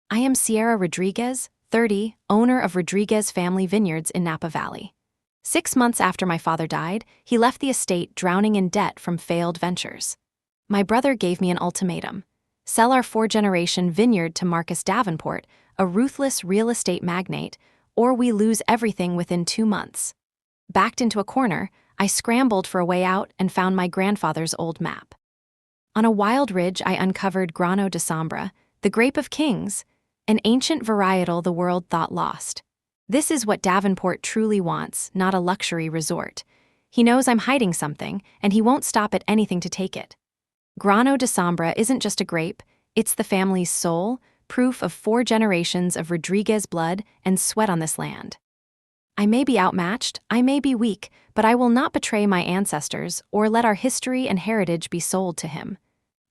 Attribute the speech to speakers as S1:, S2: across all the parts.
S1: I am Sierra Rodriguez, 30, owner of Rodriguez Family Vineyards in Napa Valley. 6 months after my father died, he left the estate drowning in debt from failed ventures. My brother gave me an ultimatum: sell our four-generation vineyard to Marcus Davenport, a ruthless real estate magnate, or we lose everything within 2 months. Backed into a corner, I scrambled for a way out and found my grandfather's old map. On a wild ridge, I uncovered Grano de Sombra, the grape of kings, an ancient varietal the world thought lost. This is what Davenport truly wants, not a luxury resort. He knows I'm hiding something, and he won't stop at anything to take it. Grano de Sombra isn't just a grape, it's the family's soul, proof of 4 generations of Rodriguez blood and sweat on this land. I may be outmatched, I may be weak, but I will not betray my ancestors or let our history and heritage be sold to him.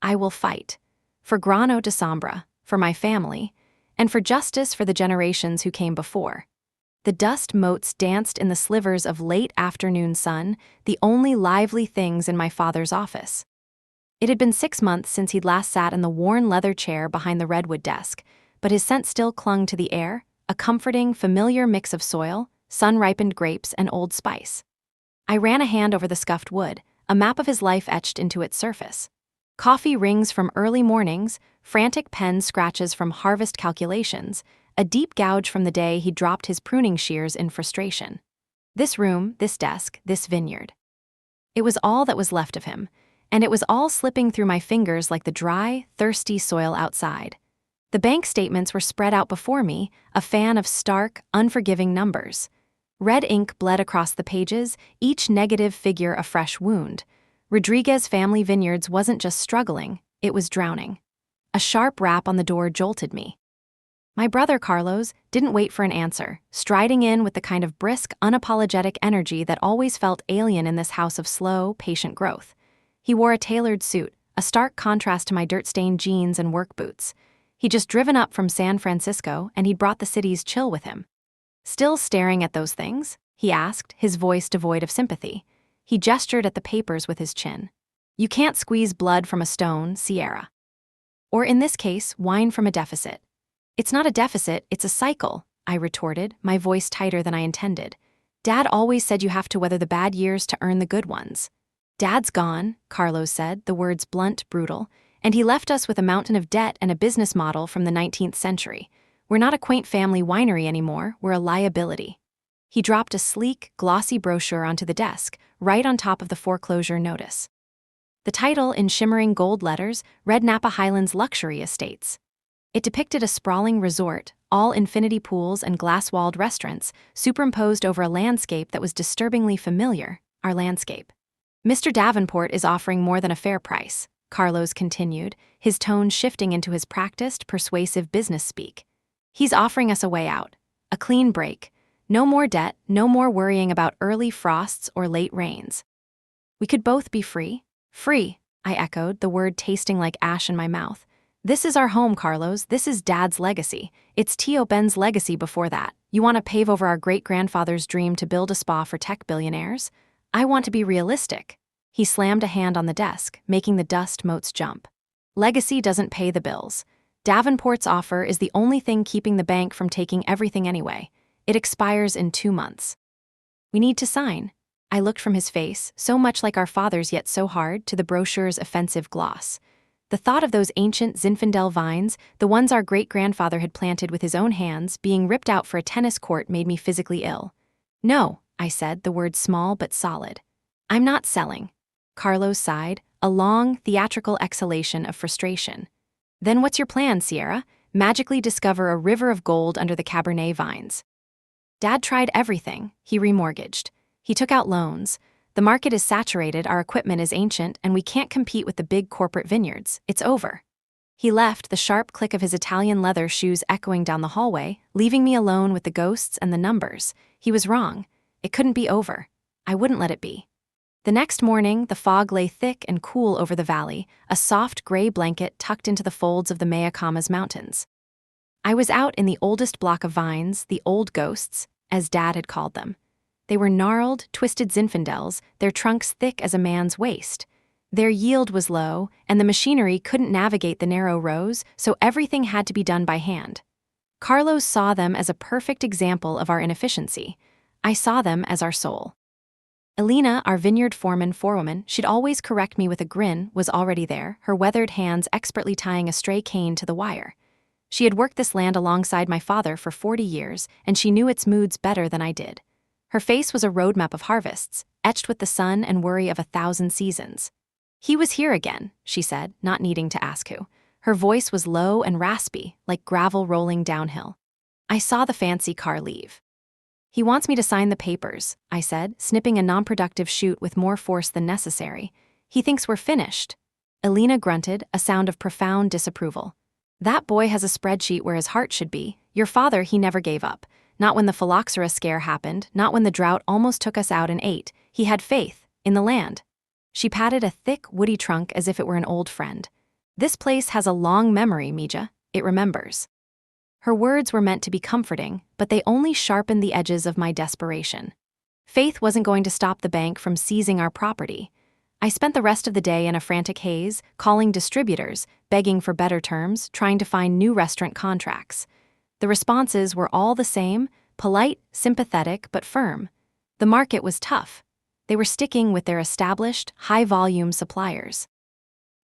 S1: I will fight. For Grano de Sombra, for my family, and for justice for the generations who came before. The dust motes danced in the slivers of late afternoon sun, the only lively things in my father's office. It had been 6 months since he'd last sat in the worn leather chair behind the redwood desk, but his scent still clung to the air, a comforting, familiar mix of soil, sun-ripened grapes, and old spice. I ran a hand over the scuffed wood, a map of his life etched into its surface. Coffee rings from early mornings, frantic pen scratches from harvest calculations, a deep gouge from the day he dropped his pruning shears in frustration. This room, this desk, this vineyard. It was all that was left of him, and it was all slipping through my fingers like the dry, thirsty soil outside. The bank statements were spread out before me, a fan of stark, unforgiving numbers. Red ink bled across the pages, each negative figure a fresh wound. Rodriguez Family Vineyards wasn't just struggling, it was drowning. A sharp rap on the door jolted me. My brother Carlos didn't wait for an answer, striding in with the kind of brisk, unapologetic energy that always felt alien in this house of slow, patient growth. He wore a tailored suit, a stark contrast to my dirt-stained jeans and work boots. He'd just driven up from San Francisco, and he'd brought the city's chill with him. "Still staring at those things?" he asked, his voice devoid of sympathy. He gestured at the papers with his chin. "You can't squeeze blood from a stone, Sierra. Or in this case, wine from a deficit." "It's not a deficit, it's a cycle," I retorted, my voice tighter than I intended. "Dad always said you have to weather the bad years to earn the good ones." "Dad's gone," Carlos said, the words blunt, brutal, "and he left us with a mountain of debt and a business model from the 19th century. We're not a quaint family winery anymore, we're a liability." He dropped a sleek, glossy brochure onto the desk, right on top of the foreclosure notice. The title, in shimmering gold letters, read Napa Highlands Luxury Estates. It depicted a sprawling resort, all infinity pools and glass-walled restaurants, superimposed over a landscape that was disturbingly familiar, our landscape. "Mr. Davenport is offering more than a fair price," Carlos continued, his tone shifting into his practiced, persuasive business speak. "He's offering us a way out, a clean break. No more debt, no more worrying about early frosts or late rains. We could both be free." "Free," I echoed, the word tasting like ash in my mouth. "This is our home, Carlos. This is Dad's legacy. It's Tio Ben's legacy before that. You want to pave over our great-grandfather's dream to build a spa for tech billionaires? I want to be realistic." He slammed a hand on the desk, making the dust motes jump. "Legacy doesn't pay the bills. Davenport's offer is the only thing keeping the bank from taking everything anyway. It expires in 2 months. We need to sign." I looked from his face, so much like our father's yet so hard, to the brochure's offensive gloss. The thought of those ancient Zinfandel vines, the ones our great-grandfather had planted with his own hands, being ripped out for a tennis court made me physically ill. "No," I said, the word small but solid. "I'm not selling." Carlos sighed, a long, theatrical exhalation of frustration. "Then what's your plan, Sierra? Magically discover a river of gold under the Cabernet vines." "Dad tried everything," he remortgaged. "He took out loans. The market is saturated, our equipment is ancient, and we can't compete with the big corporate vineyards. It's over." He left, the sharp click of his Italian leather shoes echoing down the hallway, leaving me alone with the ghosts and the numbers. He was wrong. It couldn't be over. I wouldn't let it be. The next morning, the fog lay thick and cool over the valley, a soft gray blanket tucked into the folds of the Mayacamas Mountains. I was out in the oldest block of vines, the old ghosts, as Dad had called them. They were gnarled, twisted Zinfandels, their trunks thick as a man's waist. Their yield was low, and the machinery couldn't navigate the narrow rows, so everything had to be done by hand. Carlos saw them as a perfect example of our inefficiency. I saw them as our soul. Elena, our vineyard forewoman, she'd always correct me with a grin, was already there, her weathered hands expertly tying a stray cane to the wire. She had worked this land alongside my father for 40 years, and she knew its moods better than I did. Her face was a roadmap of harvests, etched with the sun and worry of 1,000 seasons. "He was here again," she said, not needing to ask who. Her voice was low and raspy, like gravel rolling downhill. I saw the fancy car leave. "He wants me to sign the papers," I said, snipping a non-productive shoot with more force than necessary. "He thinks we're finished." Elena grunted, a sound of profound disapproval. "That boy has a spreadsheet where his heart should be. Your father, he never gave up. Not when the phylloxera scare happened, not when the drought almost took us out and ate. He had faith in the land." She patted a thick, woody trunk as if it were an old friend. "This place has a long memory, Mija. It remembers." Her words were meant to be comforting, but they only sharpened the edges of my desperation. Faith wasn't going to stop the bank from seizing our property. I spent the rest of the day in a frantic haze, calling distributors, begging for better terms, trying to find new restaurant contracts. The responses were all the same, polite, sympathetic, but firm. The market was tough. They were sticking with their established, high-volume suppliers.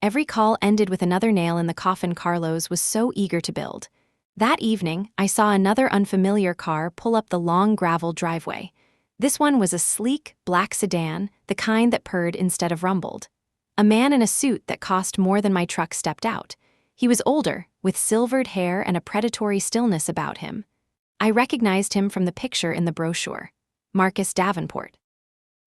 S1: Every call ended with another nail in the coffin Carlos was so eager to build. That evening, I saw another unfamiliar car pull up the long gravel driveway. This one was a sleek, black sedan, the kind that purred instead of rumbled. A man in a suit that cost more than my truck stepped out. He was older, with silvered hair and a predatory stillness about him. I recognized him from the picture in the brochure. Marcus Davenport.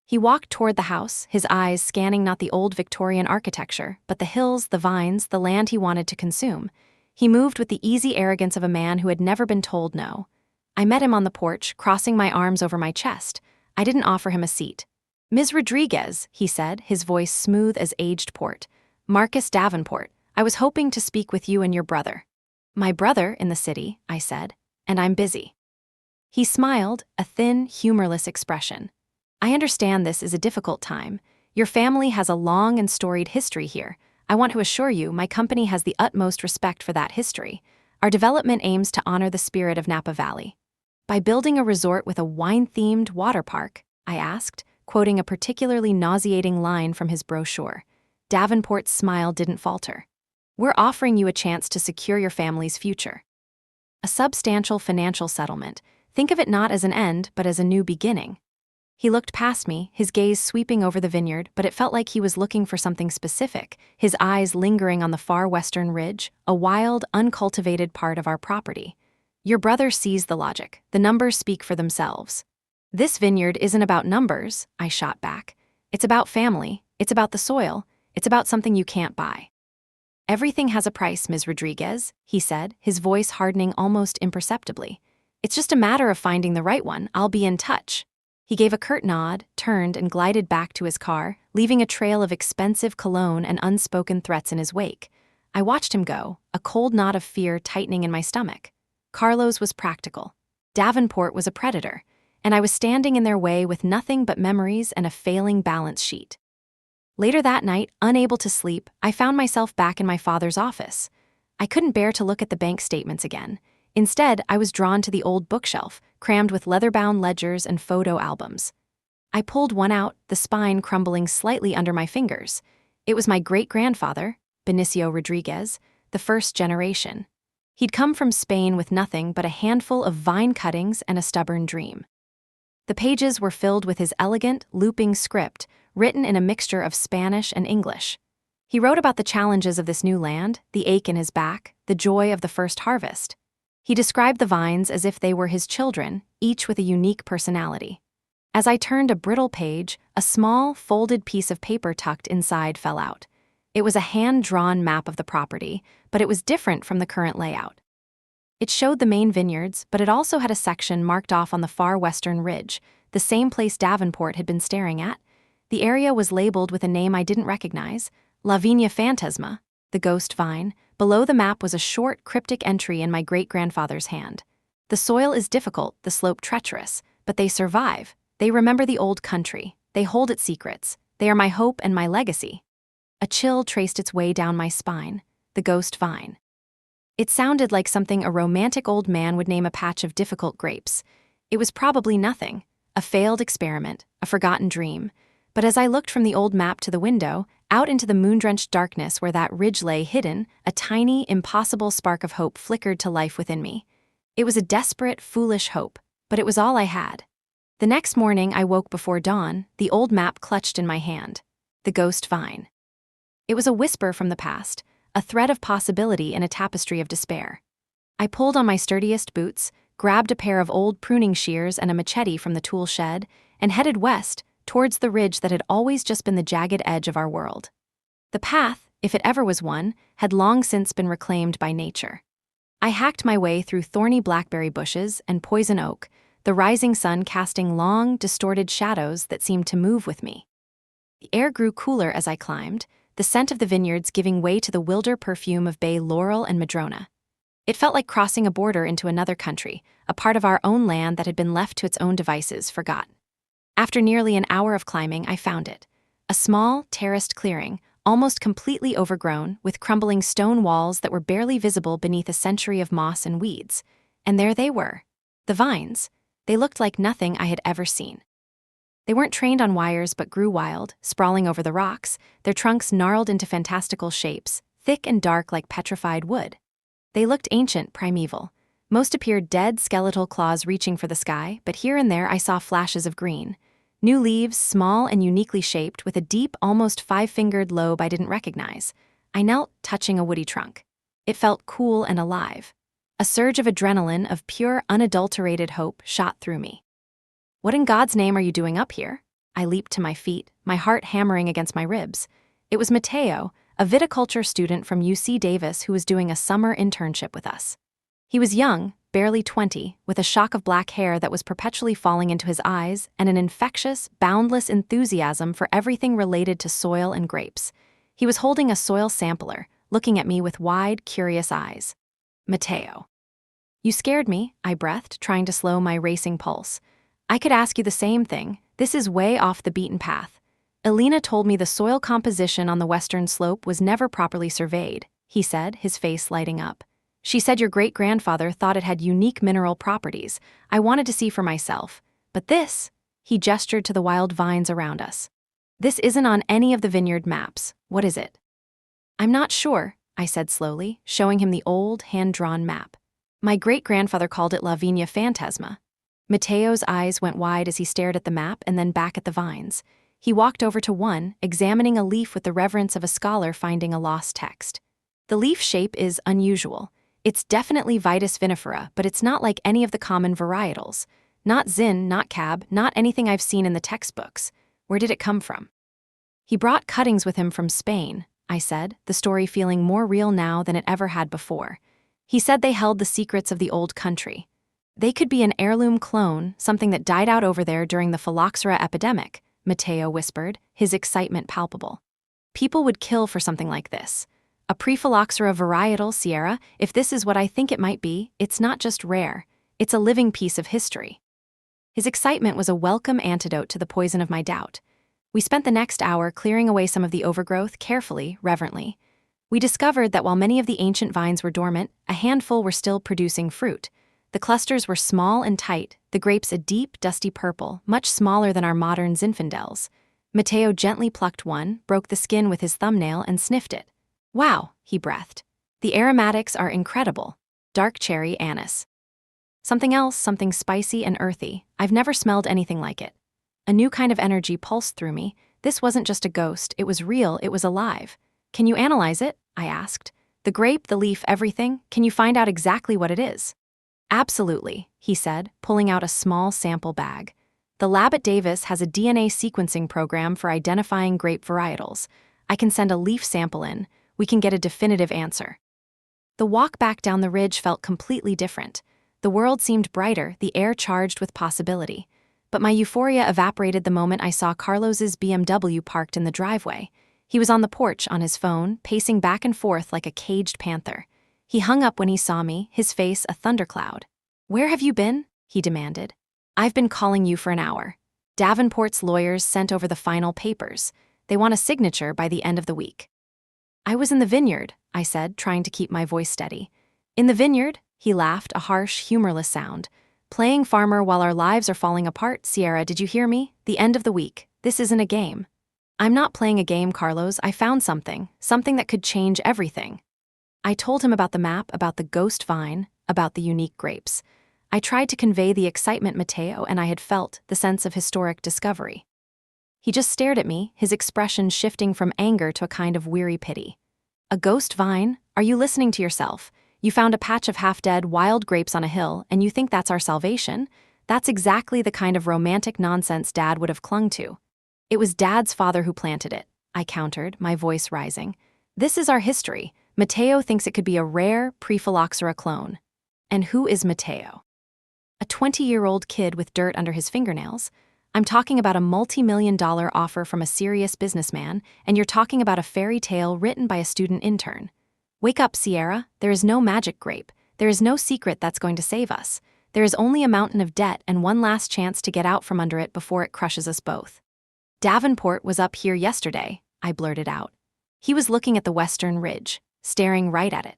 S1: He walked toward the house, his eyes scanning not the old Victorian architecture, but the hills, the vines, the land he wanted to consume. He moved with the easy arrogance of a man who had never been told no. I met him on the porch, crossing my arms over my chest. I didn't offer him a seat. "Ms. Rodriguez," he said, his voice smooth as aged port. "Marcus Davenport, I was hoping to speak with you and your brother." "My brother in the city," I said, "and I'm busy." He smiled, a thin, humorless expression. "I understand this is a difficult time. Your family has a long and storied history here. I want to assure you my company has the utmost respect for that history. Our development aims to honor the spirit of Napa Valley." "By building a resort with a wine-themed water park?" I asked, quoting a particularly nauseating line from his brochure. Davenport's smile didn't falter. "We're offering you a chance to secure your family's future. A substantial financial settlement. Think of it not as an end, but as a new beginning." He looked past me, his gaze sweeping over the vineyard, but it felt like he was looking for something specific, his eyes lingering on the far western ridge, a wild, uncultivated part of our property. "Your brother sees the logic. The numbers speak for themselves." "This vineyard isn't about numbers," I shot back. "It's about family. It's about the soil. It's about something you can't buy." "Everything has a price, Ms. Rodriguez," he said, his voice hardening almost imperceptibly. "It's just a matter of finding the right one. I'll be in touch." He gave a curt nod, turned, and glided back to his car, leaving a trail of expensive cologne and unspoken threats in his wake. I watched him go, a cold knot of fear tightening in my stomach. Carlos was practical. Davenport was a predator, and I was standing in their way with nothing but memories and a failing balance sheet. Later that night, unable to sleep, I found myself back in my father's office. I couldn't bear to look at the bank statements again. Instead, I was drawn to the old bookshelf, crammed with leather-bound ledgers and photo albums. I pulled one out, the spine crumbling slightly under my fingers. It was my great-grandfather, Benicio Rodriguez, the first generation. He'd come from Spain with nothing but a handful of vine cuttings and a stubborn dream. The pages were filled with his elegant, looping script, written in a mixture of Spanish and English. He wrote about the challenges of this new land, the ache in his back, the joy of the first harvest. He described the vines as if they were his children, each with a unique personality. As I turned a brittle page, a small, folded piece of paper tucked inside fell out. It was a hand-drawn map of the property, but it was different from the current layout. It showed the main vineyards, but it also had a section marked off on the far western ridge, the same place Davenport had been staring at. The area was labeled with a name I didn't recognize, La Viña Fantasma, the ghost vine. Below the map was a short, cryptic entry in my great-grandfather's hand. "The soil is difficult, the slope treacherous, but they survive. They remember the old country. They hold its secrets. They are my hope and my legacy." A chill traced its way down my spine. The ghost vine. It sounded like something a romantic old man would name a patch of difficult grapes. It was probably nothing, a failed experiment, a forgotten dream. But as I looked from the old map to the window, out into the moon-drenched darkness where that ridge lay hidden, a tiny, impossible spark of hope flickered to life within me. It was a desperate, foolish hope, but it was all I had. The next morning I woke before dawn, the old map clutched in my hand. The ghost vine. It was a whisper from the past, a thread of possibility in a tapestry of despair. I pulled on my sturdiest boots, grabbed a pair of old pruning shears and a machete from the tool shed, and headed west, towards the ridge that had always just been the jagged edge of our world. The path, if it ever was one, had long since been reclaimed by nature. I hacked my way through thorny blackberry bushes and poison oak, the rising sun casting long, distorted shadows that seemed to move with me. The air grew cooler as I climbed, the scent of the vineyards giving way to the wilder perfume of bay laurel and madrona. It felt like crossing a border into another country, a part of our own land that had been left to its own devices, forgotten. After nearly an hour of climbing, I found it. A small, terraced clearing, almost completely overgrown, with crumbling stone walls that were barely visible beneath a century of moss and weeds. And there they were. The vines. They looked like nothing I had ever seen. They weren't trained on wires but grew wild, sprawling over the rocks, their trunks gnarled into fantastical shapes, thick and dark like petrified wood. They looked ancient, primeval. Most appeared dead, skeletal claws reaching for the sky, but here and there I saw flashes of green. New leaves, small and uniquely shaped, with a deep, almost five-fingered lobe I didn't recognize. I knelt, touching a woody trunk. It felt cool and alive. A surge of adrenaline, of pure, unadulterated hope, shot through me. What in God's name are you doing up here? I leaped to my feet, my heart hammering against my ribs. It was Mateo, a viticulture student from UC Davis who was doing a summer internship with us. He was young, barely 20, with a shock of black hair that was perpetually falling into his eyes and an infectious, boundless enthusiasm for everything related to soil and grapes. He was holding a soil sampler, looking at me with wide, curious eyes. Mateo. You scared me, I breathed, trying to slow my racing pulse. I could ask you the same thing. This is way off the beaten path. Elena told me the soil composition on the western slope was never properly surveyed, he said, his face lighting up. She said your great-grandfather thought it had unique mineral properties. I wanted to see for myself. But this, he gestured to the wild vines around us. This isn't on any of the vineyard maps. What is it? I'm not sure, I said slowly, showing him the old, hand-drawn map. My great-grandfather called it La Viña Fantasma. Mateo's eyes went wide as he stared at the map and then back at the vines. He walked over to one, examining a leaf with the reverence of a scholar finding a lost text. The leaf shape is unusual. It's definitely Vitis vinifera, but it's not like any of the common varietals. Not Zin, not Cab, not anything I've seen in the textbooks. Where did it come from? He brought cuttings with him from Spain, I said, the story feeling more real now than it ever had before. He said they held the secrets of the old country. They could be an heirloom clone, something that died out over there during the phylloxera epidemic, Mateo whispered, his excitement palpable. People would kill for something like this. A pre-phylloxera varietal, Sierra, if this is what I think it might be, it's not just rare. It's a living piece of history. His excitement was a welcome antidote to the poison of my doubt. We spent the next hour clearing away some of the overgrowth carefully, reverently. We discovered that while many of the ancient vines were dormant, a handful were still producing fruit. The clusters were small and tight, the grapes a deep, dusty purple, much smaller than our modern Zinfandels. Mateo gently plucked one, broke the skin with his thumbnail, and sniffed it. Wow, he breathed. The aromatics are incredible. Dark cherry anise. Something else, something spicy and earthy. I've never smelled anything like it. A new kind of energy pulsed through me. This wasn't just a ghost, it was real, it was alive. Can you analyze it? I asked. The grape, the leaf, everything, can you find out exactly what it is? Absolutely, he said, pulling out a small sample bag. The lab at Davis has a DNA sequencing program for identifying grape varietals. I can send a leaf sample in. We can get a definitive answer. The walk back down the ridge felt completely different. The world seemed brighter, the air charged with possibility. But my euphoria evaporated the moment I saw Carlos's BMW parked in the driveway. He was on the porch on his phone, pacing back and forth like a caged panther. He hung up when he saw me, his face a thundercloud. Where have you been? He demanded. I've been calling you for an hour. Davenport's lawyers sent over the final papers. They want a signature by the end of the week. I was in the vineyard, I said, trying to keep my voice steady. In the vineyard, he laughed, a harsh, humorless sound. Playing farmer while our lives are falling apart, Sierra, did you hear me? The end of the week. This isn't a game. I'm not playing a game, Carlos. I found something that could change everything. I told him about the map, about the ghost vine, about the unique grapes. I tried to convey the excitement Mateo and I had felt, the sense of historic discovery. He just stared at me, his expression shifting from anger to a kind of weary pity. A ghost vine? Are you listening to yourself? You found a patch of half-dead wild grapes on a hill, and you think that's our salvation? That's exactly the kind of romantic nonsense Dad would have clung to. It was Dad's father who planted it, I countered, my voice rising. This is our history. Mateo thinks it could be a rare pre-phylloxera clone. And who is Mateo? A 20-year-old kid with dirt under his fingernails? I'm talking about a multi-million-dollar offer from a serious businessman, and you're talking about a fairy tale written by a student intern. Wake up, Sierra. There is no magic grape. There is no secret that's going to save us. There is only a mountain of debt and one last chance to get out from under it before it crushes us both. Davenport was up here yesterday, I blurted out. He was looking at the western ridge, staring right at it.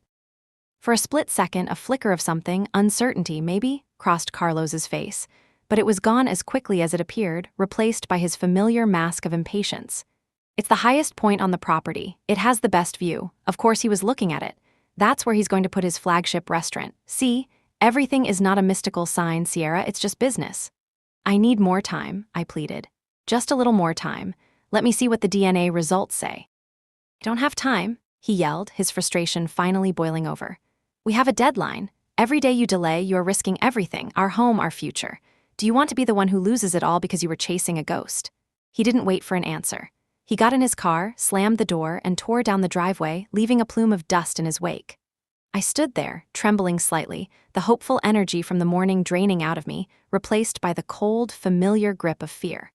S1: For a split second, a flicker of something, uncertainty maybe, crossed Carlos's face, but it was gone as quickly as it appeared, replaced by his familiar mask of impatience. It's the highest point on the property. It has the best view. Of course he was looking at it. That's where he's going to put his flagship restaurant. See, everything is not a mystical sign, Sierra, it's just business. I need more time, I pleaded. Just a little more time. Let me see what the DNA results say. I don't have time, he yelled, his frustration finally boiling over. We have a deadline. Every day you delay, you are risking everything, our home, our future. Do you want to be the one who loses it all because you were chasing a ghost? He didn't wait for an answer. He got in his car, slammed the door, and tore down the driveway, leaving a plume of dust in his wake. I stood there, trembling slightly, the hopeful energy from the morning draining out of me, replaced by the cold, familiar grip of fear.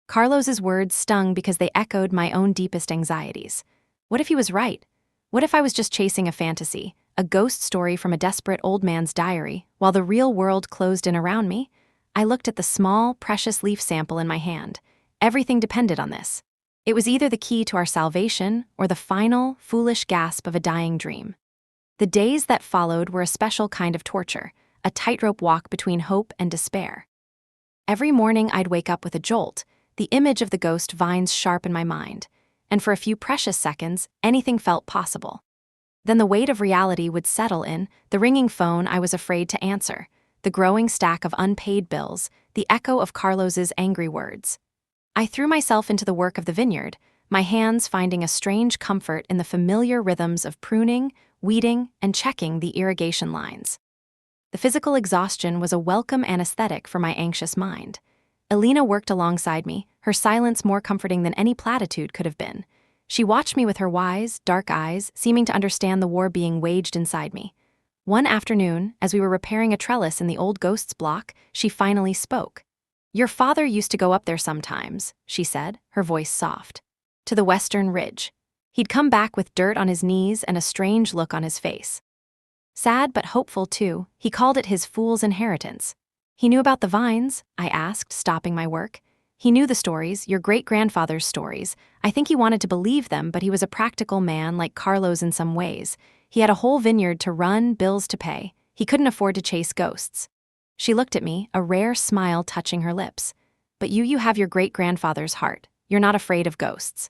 S1: Carlos's words stung because they echoed my own deepest anxieties. What if he was right? What if I was just chasing a fantasy, a ghost story from a desperate old man's diary, while the real world closed in around me? I looked at the small, precious leaf sample in my hand. Everything depended on this. It was either the key to our salvation or the final, foolish gasp of a dying dream. The days that followed were a special kind of torture, a tightrope walk between hope and despair. Every morning I'd wake up with a jolt, the image of the ghost vines sharp in my mind, and for a few precious seconds, anything felt possible. Then the weight of reality would settle in, the ringing phone I was afraid to answer, the growing stack of unpaid bills, the echo of Carlos's angry words. I threw myself into the work of the vineyard, my hands finding a strange comfort in the familiar rhythms of pruning, weeding, and checking the irrigation lines. The physical exhaustion was a welcome anesthetic for my anxious mind. Elena worked alongside me, her silence more comforting than any platitude could have been. She watched me with her wise, dark eyes, seeming to understand the war being waged inside me. One afternoon, as we were repairing a trellis in the old ghost's block, she finally spoke. Your father used to go up there sometimes, she said, her voice soft. To the western ridge. He'd come back with dirt on his knees and a strange look on his face. Sad but hopeful, too, he called it his fool's inheritance. He knew about the vines, I asked, stopping my work. He knew the stories, your great-grandfather's stories. I think he wanted to believe them, but he was a practical man like Carlos in some ways. He had a whole vineyard to run, bills to pay. He couldn't afford to chase ghosts. She looked at me, a rare smile touching her lips. But you have your great-grandfather's heart. You're not afraid of ghosts.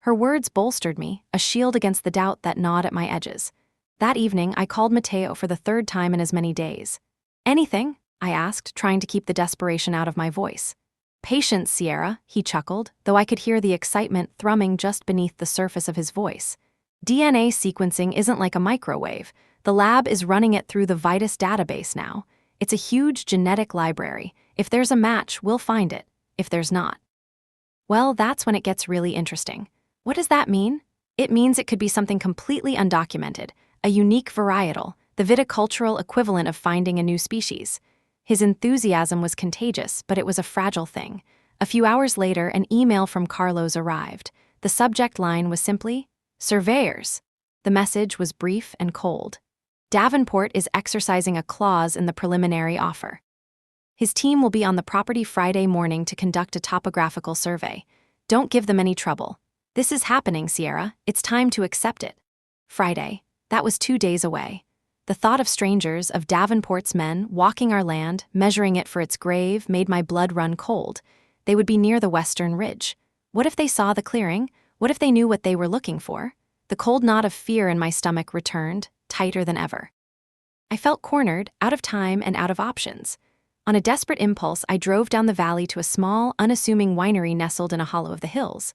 S1: Her words bolstered me, a shield against the doubt that gnawed at my edges. That evening, I called Mateo for the third time in as many days. Anything? I asked, trying to keep the desperation out of my voice. Patience, Sierra, he chuckled, though I could hear the excitement thrumming just beneath the surface of his voice. DNA sequencing isn't like a microwave. The lab is running it through the Vitus database now. It's a huge genetic library. If there's a match, we'll find it. If there's not. Well, that's when it gets really interesting. What does that mean? It means it could be something completely undocumented, a unique varietal, the viticultural equivalent of finding a new species. His enthusiasm was contagious, but it was a fragile thing. A few hours later, an email from Carlos arrived. The subject line was simply, "Surveyors." The message was brief and cold. Davenport is exercising a clause in the preliminary offer. His team will be on the property Friday morning to conduct a topographical survey. Don't give them any trouble. This is happening, Sierra. It's time to accept it. Friday. That was 2 days away. The thought of strangers, of Davenport's men, walking our land, measuring it for its grave, made my blood run cold. They would be near the western ridge. What if they saw the clearing? What if they knew what they were looking for? The cold knot of fear in my stomach returned, tighter than ever. I felt cornered, out of time and out of options. On a desperate impulse, I drove down the valley to a small, unassuming winery nestled in a hollow of the hills.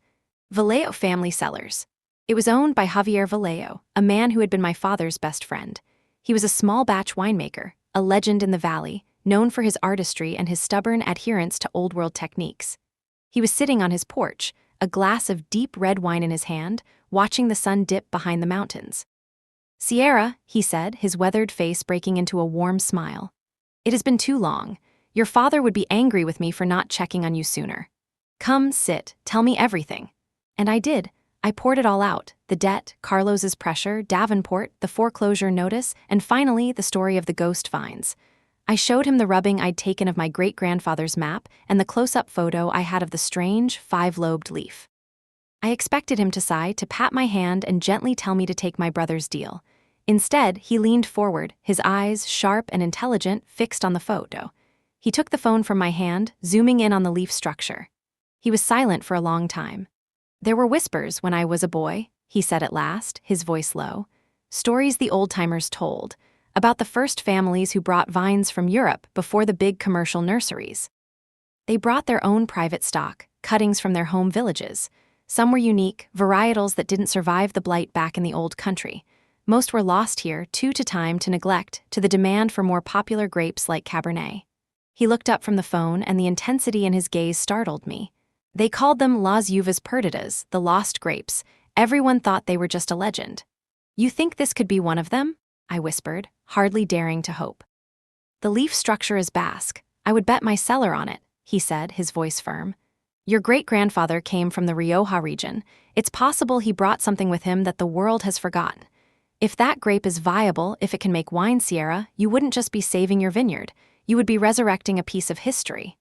S1: Vallejo Family Cellars. It was owned by Javier Vallejo, a man who had been my father's best friend. He was a small-batch winemaker, a legend in the valley, known for his artistry and his stubborn adherence to old-world techniques. He was sitting on his porch, a glass of deep red wine in his hand, watching the sun dip behind the mountains. "Sierra," he said, his weathered face breaking into a warm smile. "It has been too long. Your father would be angry with me for not checking on you sooner. Come, sit, tell me everything." And I did. I poured it all out: the debt, Carlos's pressure, Davenport, the foreclosure notice, and finally the story of the ghost vines. I showed him the rubbing I'd taken of my great-grandfather's map and the close-up photo I had of the strange, five-lobed leaf. I expected him to sigh, to pat my hand and gently tell me to take my brother's deal. Instead, he leaned forward, his eyes, sharp and intelligent, fixed on the photo. He took the phone from my hand, zooming in on the leaf structure. He was silent for a long time. "There were whispers when I was a boy," he said at last, his voice low. "Stories the old-timers told, about the first families who brought vines from Europe before the big commercial nurseries. They brought their own private stock, cuttings from their home villages. Some were unique, varietals that didn't survive the blight back in the old country. Most were lost here, due to time, to neglect, to the demand for more popular grapes like Cabernet." He looked up from the phone, and the intensity in his gaze startled me. "They called them Las Uvas Perdidas, the lost grapes. Everyone thought they were just a legend." "You think this could be one of them?" I whispered, hardly daring to hope. "The leaf structure is Basque. I would bet my cellar on it," he said, his voice firm. "Your great-grandfather came from the Rioja region. It's possible he brought something with him that the world has forgotten. If that grape is viable, if it can make wine, Sierra, you wouldn't just be saving your vineyard. You would be resurrecting a piece of history."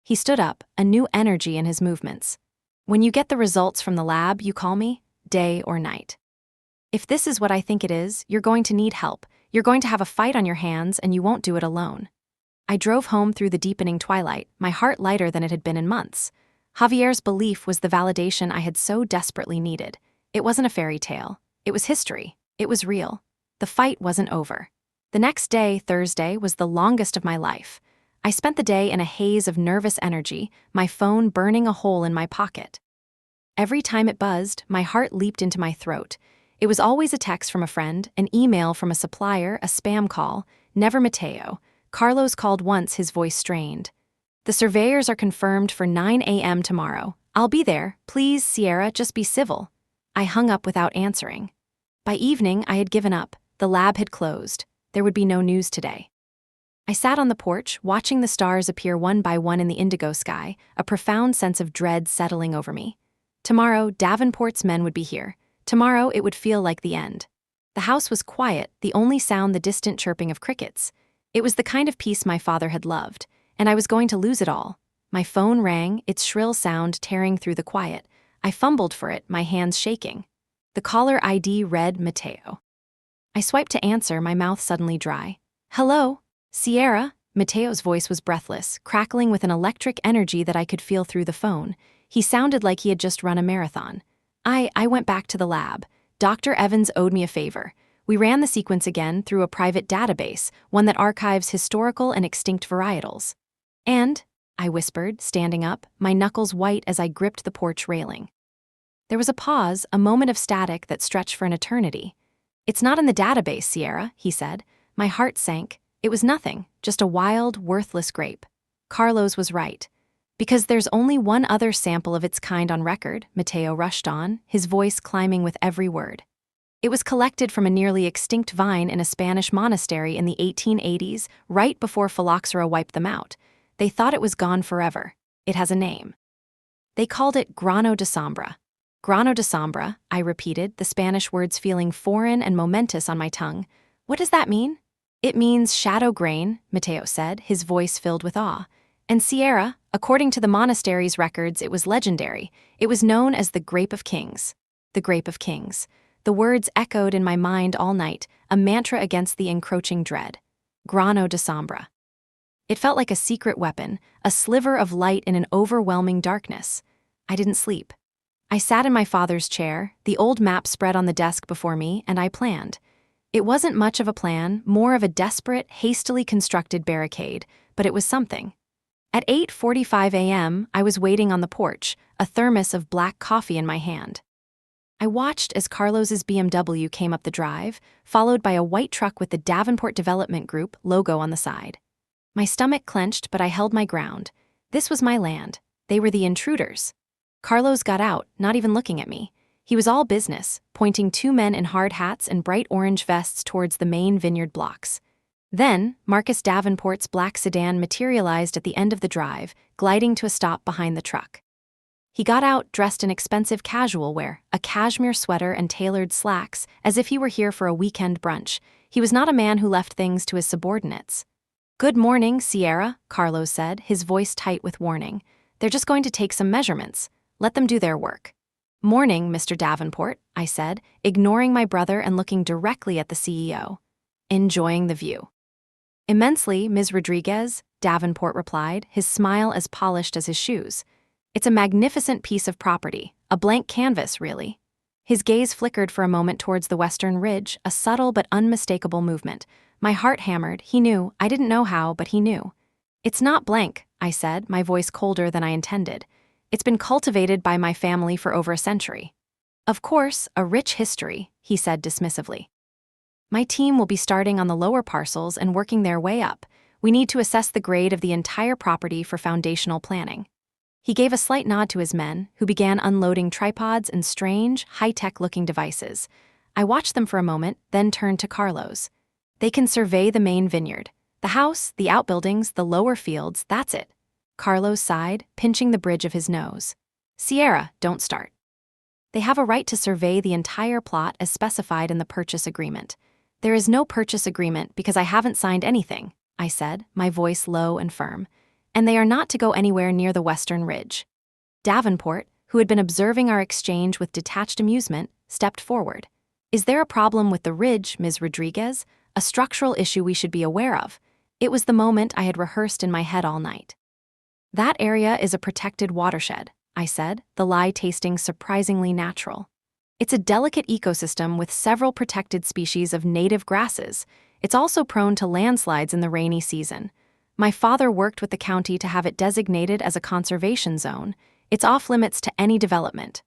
S1: He stood up, a new energy in his movements. "When you get the results from the lab, you call me, day or night. If this is what I think it is, you're going to need help. You're going to have a fight on your hands, and you won't do it alone." I drove home through the deepening twilight, my heart lighter than it had been in months. Javier's belief was the validation I had so desperately needed. It wasn't a fairy tale. It was history. It was real. The fight wasn't over. The next day, Thursday, was the longest of my life. I spent the day in a haze of nervous energy, my phone burning a hole in my pocket. Every time it buzzed, my heart leaped into my throat. It was always a text from a friend, an email from a supplier, a spam call. Never Mateo. Carlos called once, his voice strained. "The surveyors are confirmed for 9 a.m. tomorrow. I'll be there. Please, Sierra, just be civil." I hung up without answering. By evening, I had given up. The lab had closed. There would be no news today. I sat on the porch, watching the stars appear one by one in the indigo sky, a profound sense of dread settling over me. Tomorrow, Davenport's men would be here. Tomorrow, it would feel like the end. The house was quiet, the only sound the distant chirping of crickets. It was the kind of peace my father had loved, and I was going to lose it all. My phone rang, its shrill sound tearing through the quiet. I fumbled for it, my hands shaking. The caller ID read Mateo. I swiped to answer, my mouth suddenly dry. "Hello? Sierra?" Mateo's voice was breathless, crackling with an electric energy that I could feel through the phone. He sounded like he had just run a marathon. I went back to the lab. Dr. Evans owed me a favor. We ran the sequence again through a private database, one that archives historical and extinct varietals. "And," I whispered, standing up, my knuckles white as I gripped the porch railing. There was a pause, a moment of static that stretched for an eternity. "It's not in the database, Sierra," he said. My heart sank. It was nothing, just a wild, worthless grape. Carlos was right. "Because there's only one other sample of its kind on record," Mateo rushed on, his voice climbing with every word. "It was collected from a nearly extinct vine in a Spanish monastery in the 1880s, right before phylloxera wiped them out. They thought it was gone forever. It has a name. They called it Grano de Sombra." "Grano de Sombra," I repeated, the Spanish words feeling foreign and momentous on my tongue. "What does that mean?" "It means shadow grain," Mateo said, his voice filled with awe. "And Sierra, according to the monastery's records, it was legendary. It was known as the Grape of Kings." The Grape of Kings. The words echoed in my mind all night, a mantra against the encroaching dread. Grano de Sombra. It felt like a secret weapon, a sliver of light in an overwhelming darkness. I didn't sleep. I sat in my father's chair, the old map spread on the desk before me, and I planned. It wasn't much of a plan, more of a desperate, hastily constructed barricade, but it was something. At 8:45 a.m., I was waiting on the porch, a thermos of black coffee in my hand. I watched as Carlos's BMW came up the drive, followed by a white truck with the Davenport Development Group logo on the side. My stomach clenched, but I held my ground. This was my land. They were the intruders. Carlos got out, not even looking at me. He was all business, pointing two men in hard hats and bright orange vests towards the main vineyard blocks. Then, Marcus Davenport's black sedan materialized at the end of the drive, gliding to a stop behind the truck. He got out dressed in expensive casual wear, a cashmere sweater and tailored slacks, as if he were here for a weekend brunch. He was not a man who left things to his subordinates. "Good morning, Sierra," Carlos said, his voice tight with warning. "They're just going to take some measurements. Let them do their work." "Morning, Mr. Davenport," I said, ignoring my brother and looking directly at the CEO. "Enjoying the view." "Immensely, Ms. Rodriguez," Davenport replied, his smile as polished as his shoes. "It's a magnificent piece of property, a blank canvas, really." His gaze flickered for a moment towards the western ridge, a subtle but unmistakable movement. My heart hammered. He knew. I didn't know how, but he knew. "It's not blank," I said, my voice colder than I intended. "It's been cultivated by my family for over a century." "Of course, a rich history," he said dismissively. "My team will be starting on the lower parcels and working their way up. We need to assess the grade of the entire property for foundational planning." He gave a slight nod to his men, who began unloading tripods and strange, high-tech-looking devices. I watched them for a moment, then turned to Carlos. "They can survey the main vineyard. The house, the outbuildings, the lower fields, that's it." Carlos sighed, pinching the bridge of his nose. "Sierra, don't start." "They have a right to survey the entire plot as specified in the purchase agreement." "There is no purchase agreement because I haven't signed anything," I said, my voice low and firm. "And they are not to go anywhere near the western ridge." Davenport, who had been observing our exchange with detached amusement, stepped forward. "Is there a problem with the ridge, Ms. Rodriguez? A structural issue we should be aware of?" It was the moment I had rehearsed in my head all night. "That area is a protected watershed," I said, the lie tasting surprisingly natural. "It's a delicate ecosystem with several protected species of native grasses. It's also prone to landslides in the rainy season. My father worked with the county to have it designated as a conservation zone. It's off-limits to any development."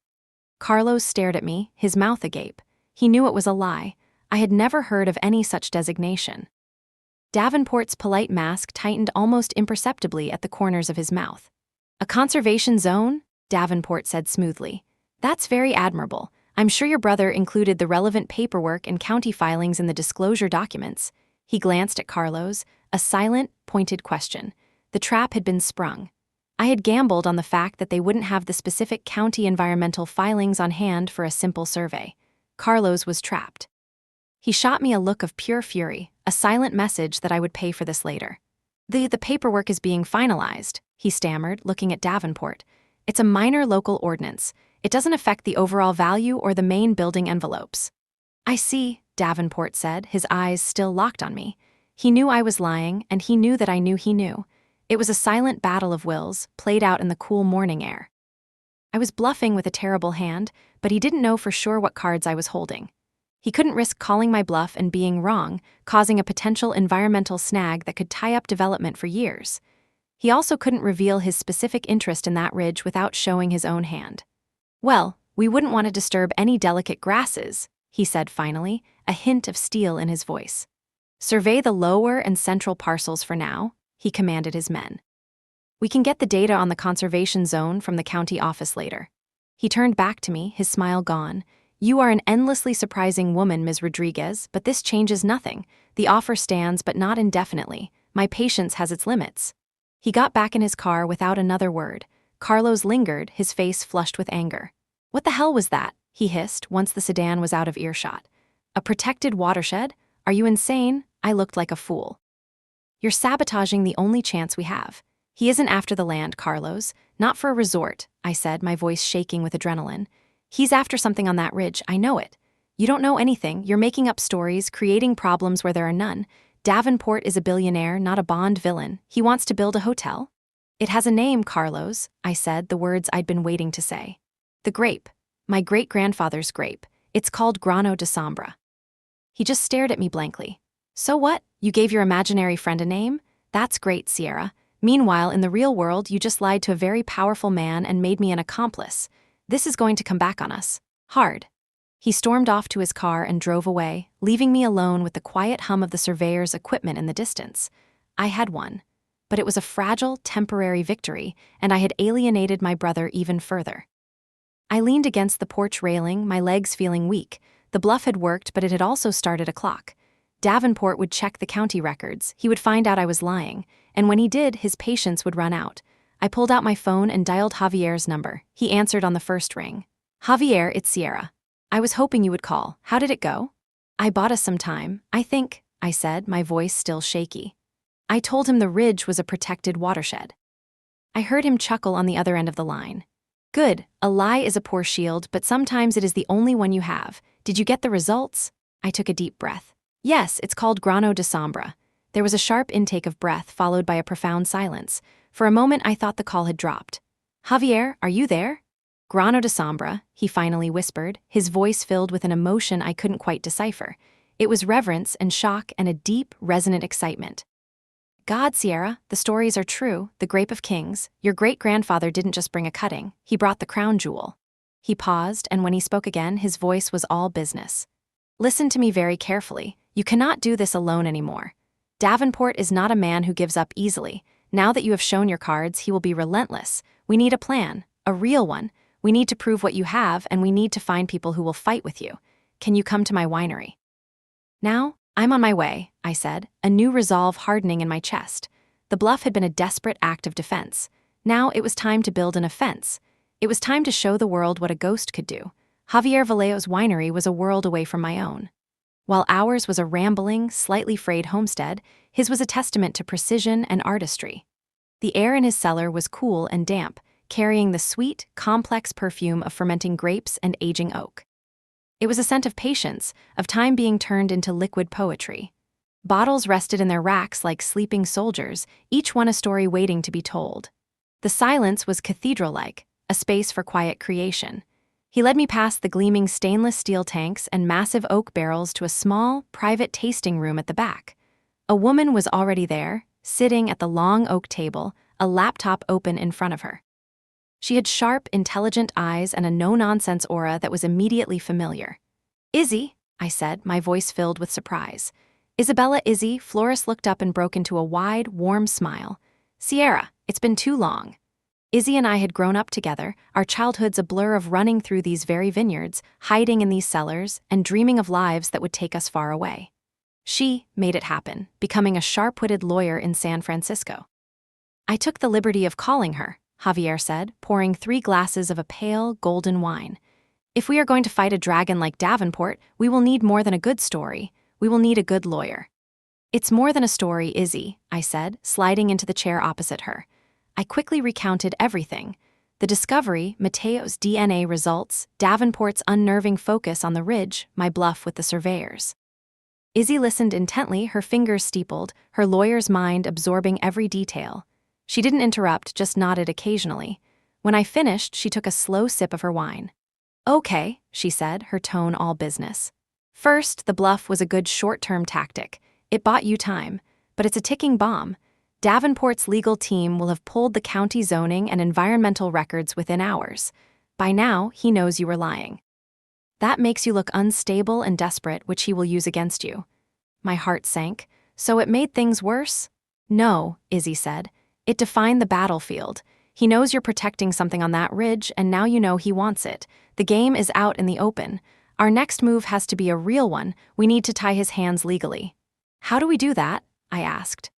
S1: Carlos stared at me, his mouth agape. He knew it was a lie. I had never heard of any such designation. Davenport's polite mask tightened almost imperceptibly at the corners of his mouth. "A conservation zone?" Davenport said smoothly. "That's very admirable. I'm sure your brother included the relevant paperwork and county filings in the disclosure documents." He glanced at Carlos, a silent, pointed question. The trap had been sprung. I had gambled on the fact that they wouldn't have the specific county environmental filings on hand for a simple survey. Carlos was trapped. He shot me a look of pure fury, a silent message that I would pay for this later. The paperwork is being finalized," he stammered, looking at Davenport. "It's a minor local ordinance. It doesn't affect the overall value or the main building envelopes." "I see," Davenport said, his eyes still locked on me. He knew I was lying, and he knew that I knew he knew. It was a silent battle of wills, played out in the cool morning air. I was bluffing with a terrible hand, but he didn't know for sure what cards I was holding. He couldn't risk calling my bluff and being wrong, causing a potential environmental snag that could tie up development for years. He also couldn't reveal his specific interest in that ridge without showing his own hand. "Well, we wouldn't want to disturb any delicate grasses," he said finally, a hint of steel in his voice. "Survey the lower and central parcels for now," he commanded his men. "We can get the data on the conservation zone from the county office later." He turned back to me, his smile gone. "You are an endlessly surprising woman, Ms. Rodriguez, but this changes nothing. The offer stands, but not indefinitely. My patience has its limits." He got back in his car without another word. Carlos lingered, his face flushed with anger. "What the hell was that?" he hissed once the sedan was out of earshot. "A protected watershed? Are you insane?" I looked like a fool. "You're sabotaging the only chance we have. He isn't after the land, Carlos. Not for a resort," I said, my voice shaking with adrenaline. "He's after something on that ridge, I know it. You don't know anything, you're making up stories, creating problems where there are none. Davenport is a billionaire, not a Bond villain. He wants to build a hotel. It has a name, Carlos, I said, the words I'd been waiting to say. The grape. My great-grandfather's grape. It's called Grano de Sombra. He just stared at me blankly. So what? You gave your imaginary friend a name? That's great, Sierra. Meanwhile, in the real world, you just lied to a very powerful man and made me an accomplice. This is going to come back on us. Hard. He stormed off to his car and drove away, leaving me alone with the quiet hum of the surveyor's equipment in the distance. I had won. But it was a fragile, temporary victory, and I had alienated my brother even further. I leaned against the porch railing, my legs feeling weak. The bluff had worked, but it had also started a clock. Davenport would check the county records, he would find out I was lying, and when he did, his patience would run out. I pulled out my phone and dialed Javier's number. He answered on the first ring. Javier, it's Sierra. I was hoping you would call. How did it go? I bought us some time, I think, I said, my voice still shaky. I told him the ridge was a protected watershed. I heard him chuckle on the other end of the line. Good, a lie is a poor shield, but sometimes it is the only one you have. Did you get the results? I took a deep breath. Yes, it's called Grano de Sombra. There was a sharp intake of breath followed by a profound silence. For a moment I thought the call had dropped. Javier, are you there? Grano de Sombra, he finally whispered, his voice filled with an emotion I couldn't quite decipher. It was reverence and shock and a deep, resonant excitement. God, Sierra, the stories are true, the grape of kings. Your great-grandfather didn't just bring a cutting, he brought the crown jewel. He paused, and when he spoke again, his voice was all business. Listen to me very carefully. You cannot do this alone anymore. Davenport is not a man who gives up easily. Now that you have shown your cards, he will be relentless. We need a plan, a real one. We need to prove what you have, and we need to find people who will fight with you. Can you come to my winery? Now, I'm on my way, I said, a new resolve hardening in my chest. The bluff had been a desperate act of defense. Now it was time to build an offense. It was time to show the world what a ghost could do. Javier Vallejo's winery was a world away from my own. While ours was a rambling, slightly frayed homestead, his was a testament to precision and artistry. The air in his cellar was cool and damp, carrying the sweet, complex perfume of fermenting grapes and aging oak. It was a scent of patience, of time being turned into liquid poetry. Bottles rested in their racks like sleeping soldiers, each one a story waiting to be told. The silence was cathedral-like, a space for quiet creation. He led me past the gleaming stainless steel tanks and massive oak barrels to a small, private tasting room at the back. A woman was already there, sitting at the long oak table, a laptop open in front of her. She had sharp, intelligent eyes and a no-nonsense aura that was immediately familiar. Izzy, I said, my voice filled with surprise. Isabella Izzy, Flores looked up and broke into a wide, warm smile. Sierra, it's been too long. Izzy and I had grown up together, our childhoods a blur of running through these very vineyards, hiding in these cellars, and dreaming of lives that would take us far away. She made it happen, becoming a sharp-witted lawyer in San Francisco. I took the liberty of calling her, Javier said, pouring 3 glasses of a pale, golden wine. If we are going to fight a dragon like Davenport, we will need more than a good story. We will need a good lawyer. It's more than a story, Izzy, I said, sliding into the chair opposite her. I quickly recounted everything. The discovery, Mateo's DNA results, Davenport's unnerving focus on the ridge, my bluff with the surveyors. Izzy listened intently, her fingers steepled, her lawyer's mind absorbing every detail. She didn't interrupt, just nodded occasionally. When I finished, she took a slow sip of her wine. Okay, she said, her tone all business. First, the bluff was a good short-term tactic. It bought you time, but it's a ticking bomb. Davenport's legal team will have pulled the county zoning and environmental records within hours. By now, he knows you were lying. That makes you look unstable and desperate, which he will use against you. My heart sank. So it made things worse? No, Izzy said. It defined the battlefield. He knows you're protecting something on that ridge, and now you know he wants it. The game is out in the open. Our next move has to be a real one. We need to tie his hands legally. How do we do that? I asked.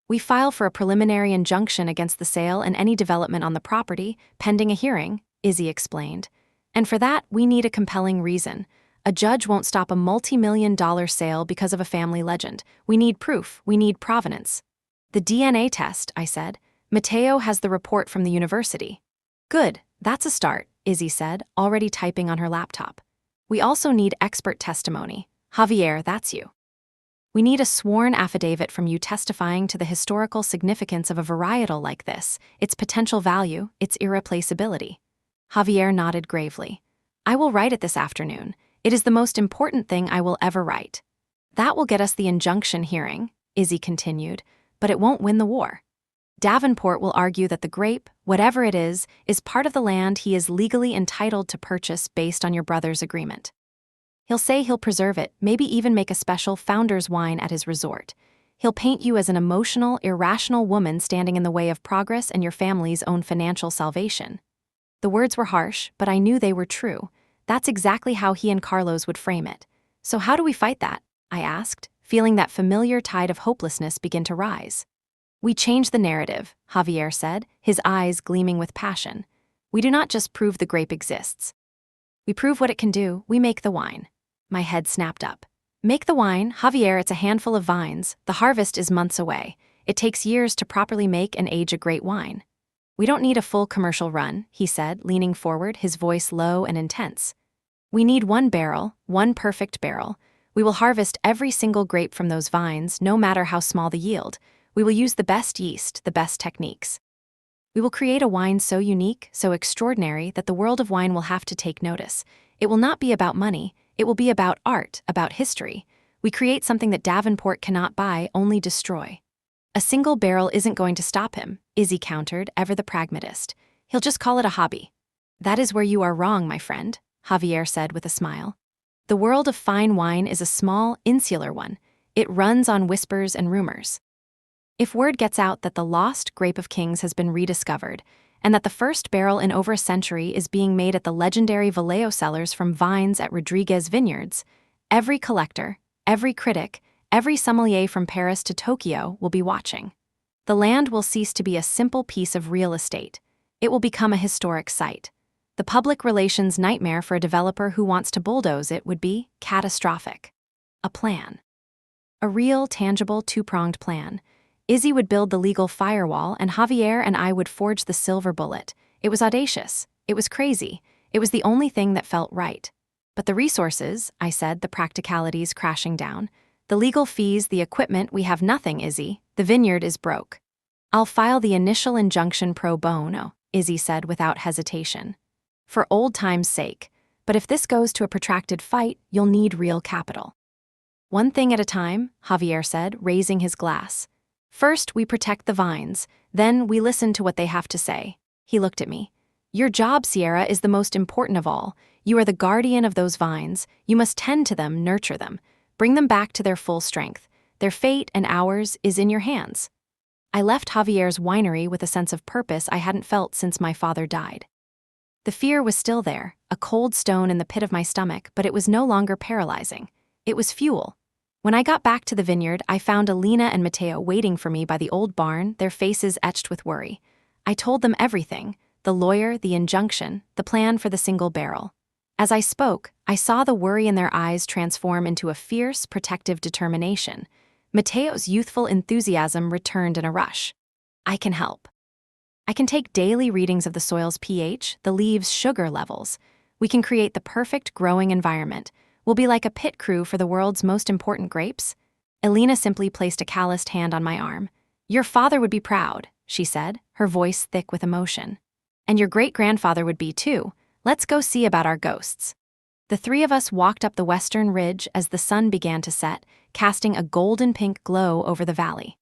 S1: We file for a preliminary injunction against the sale and any development on the property, pending a hearing, Izzy explained. And for that, we need a compelling reason. A judge won't stop a multi-million-dollar sale because of a family legend. We need proof. We need provenance. The DNA test, I said. Mateo has the report from the university. Good, that's a start, Izzy said, already typing on her laptop. We also need expert testimony. Javier, that's you. We need a sworn affidavit from you testifying to the historical significance of a varietal like this, its potential value, its irreplaceability. Javier nodded gravely. I will write it this afternoon. It is the most important thing I will ever write. That will get us the injunction hearing, Izzy continued, but it won't win the war. Davenport will argue that the grape, whatever it is part of the land he is legally entitled to purchase based on your brother's agreement. He'll say he'll preserve it, maybe even make a special founder's wine at his resort. He'll paint you as an emotional, irrational woman standing in the way of progress and your family's own financial salvation. The words were harsh, but I knew they were true. That's exactly how he and Carlos would frame it. So how do we fight that? I asked, feeling that familiar tide of hopelessness begin to rise. We change the narrative, Javier said, his eyes gleaming with passion. We do not just prove the grape exists. We prove what it can do, we make the wine. My head snapped up. Make the wine, Javier, it's a handful of vines. The harvest is months away. It takes years to properly make and age a great wine. We don't need a full commercial run, he said, leaning forward, his voice low and intense. We need one barrel, one perfect barrel. We will harvest every single grape from those vines, no matter how small the yield. We will use the best yeast, the best techniques. We will create a wine so unique, so extraordinary, that the world of wine will have to take notice. It will not be about money. It will be about art, about history. We create something that Davenport cannot buy, only destroy. A single barrel isn't going to stop him, Izzy countered, ever the pragmatist. He'll just call it a hobby. That is where you are wrong, my friend, Javier said with a smile. The world of fine wine is a small, insular one. It runs on whispers and rumors. If word gets out that the lost Grape of Kings has been rediscovered, and that the first barrel in over a century is being made at the legendary Vallejo cellars from vines at Rodriguez Vineyards, every collector, every critic, every sommelier from Paris to Tokyo will be watching. The land will cease to be a simple piece of real estate. It will become a historic site. The public relations nightmare for a developer who wants to bulldoze it would be catastrophic. A plan. A real, tangible, two-pronged plan. Izzy would build the legal firewall, and Javier and I would forge the silver bullet. It was audacious. It was crazy. It was the only thing that felt right. But the resources, I said, the practicalities crashing down. The legal fees, the equipment, we have nothing, Izzy. The vineyard is broke. I'll file the initial injunction pro bono, Izzy said without hesitation. For old time's sake. But if this goes to a protracted fight, you'll need real capital. One thing at a time, Javier said, raising his glass. First, we protect the vines. Then, we listen to what they have to say. He looked at me. Your job, Sierra, is the most important of all. You are the guardian of those vines. You must tend to them, nurture them. Bring them back to their full strength. Their fate and ours is in your hands. I left Javier's winery with a sense of purpose I hadn't felt since my father died. The fear was still there, a cold stone in the pit of my stomach, but it was no longer paralyzing. It was fuel. When I got back to the vineyard, I found Alina and Mateo waiting for me by the old barn, their faces etched with worry. I told them everything, the lawyer, the injunction, the plan for the single barrel. As I spoke, I saw the worry in their eyes transform into a fierce, protective determination. Mateo's youthful enthusiasm returned in a rush. I can help. I can take daily readings of the soil's pH, the leaves' sugar levels. We can create the perfect growing environment. We'll be like a pit crew for the world's most important grapes. Elena simply placed a calloused hand on my arm. Your father would be proud, she said, her voice thick with emotion. And your great-grandfather would be too. Let's go see about our ghosts. The three of us walked up the western ridge as the sun began to set, casting a golden-pink glow over the valley.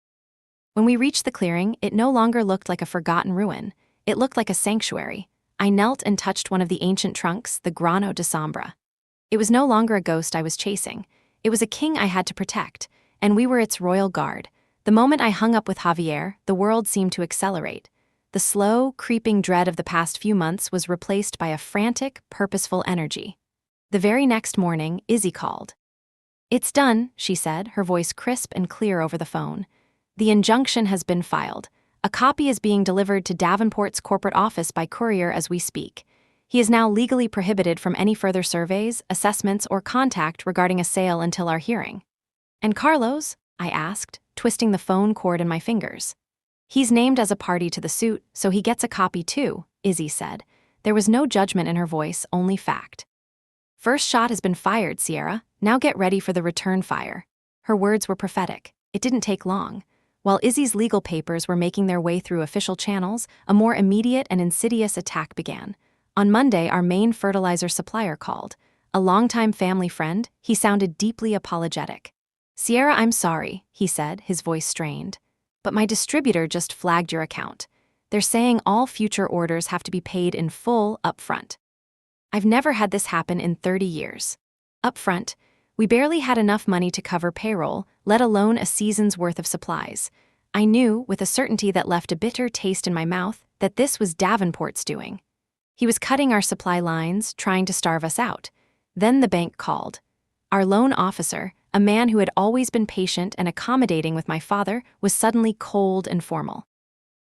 S1: When we reached the clearing, it no longer looked like a forgotten ruin. It looked like a sanctuary. I knelt and touched one of the ancient trunks, the Grano de Sombra. It was no longer a ghost I was chasing. It was a king I had to protect, and we were its royal guard. The moment I hung up with Javier, the world seemed to accelerate. The slow, creeping dread of the past few months was replaced by a frantic, purposeful energy. The very next morning, Izzy called. It's done, she said, her voice crisp and clear over the phone. The injunction has been filed. A copy is being delivered to Davenport's corporate office by courier as we speak. He is now legally prohibited from any further surveys, assessments, or contact regarding a sale until our hearing. And Carlos? I asked, twisting the phone cord in my fingers. He's named as a party to the suit, so he gets a copy too, Izzy said. There was no judgment in her voice, only fact. First shot has been fired, Sierra. Now get ready for the return fire. Her words were prophetic. It didn't take long. While Izzy's legal papers were making their way through official channels, a more immediate and insidious attack began. On Monday, our main fertilizer supplier called. A longtime family friend, he sounded deeply apologetic. "Sierra, I'm sorry," he said, his voice strained. "But my distributor just flagged your account. They're saying all future orders have to be paid in full upfront." I've never had this happen in 30 years. Upfront, we barely had enough money to cover payroll, let alone a season's worth of supplies. I knew, with a certainty that left a bitter taste in my mouth, that this was Davenport's doing. He was cutting our supply lines, trying to starve us out. Then the bank called. Our loan officer, a man who had always been patient and accommodating with my father, was suddenly cold and formal.